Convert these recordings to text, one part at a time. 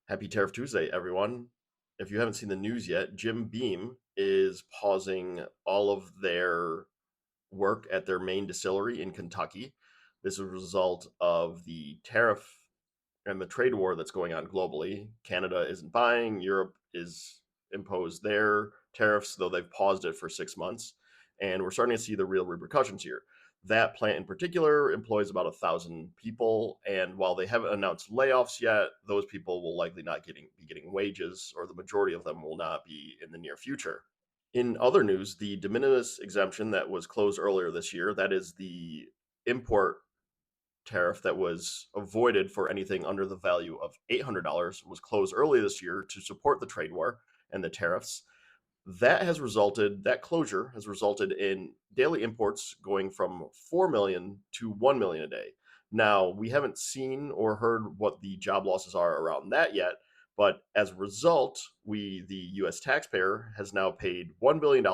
Happy Tariff Tuesday, everyone. If you haven't seen the news yet, Jim Beam is pausing all of their work at their main distillery in Kentucky. This is a result of the tariff and the trade war that's going on globally. Canada isn't buying, Europe is imposed their tariffs, though they've paused it for 6 months. And we're starting to see the real repercussions here. That plant in particular employs about 1,000 people, and while they haven't announced layoffs yet, those people will likely not be getting wages, or the majority of them will not be in the near future. In other news, the de minimis exemption that was closed earlier this year, that is the import tariff that was avoided for anything under the value of $800, was closed early this year to support the trade war and the tariffs. That closure has resulted in daily imports going from 4 million to 1 million a day. Now, we haven't seen or heard what the job losses are around that yet, but as a result, the US taxpayer, has now paid $1 billion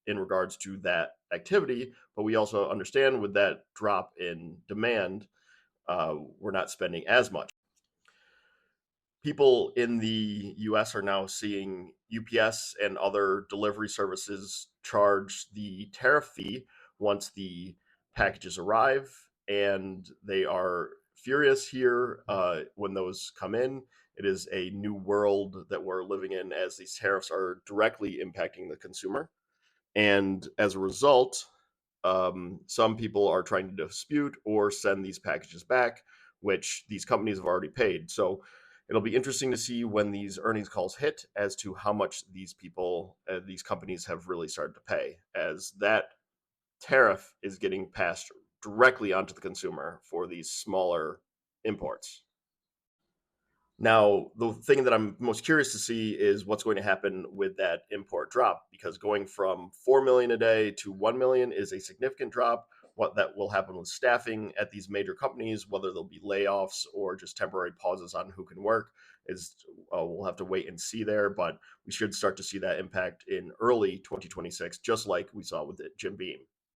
in regards to that activity. But we also understand with that drop in demand, we're not spending as much. People in the US are now seeing UPS and other delivery services charge the tariff fee once the packages arrive, and they are furious here when those come in. It is a new world that we're living in as these tariffs are directly impacting the consumer. And as a result, some people are trying to dispute or send these packages back, which these companies have already paid. So it'll be interesting to see when these earnings calls hit as to how much these companies have really started to pay, as that tariff is getting passed directly onto the consumer for these smaller imports. Now, the thing that I'm most curious to see is what's going to happen with that import drop, because going from 4 million a day to 1 million is a significant drop. What that will happen with staffing at these major companies, whether there'll be layoffs or just temporary pauses on who can work, is we'll have to wait and see there. But we should start to see that impact in early 2026, just like we saw with Jim Beam.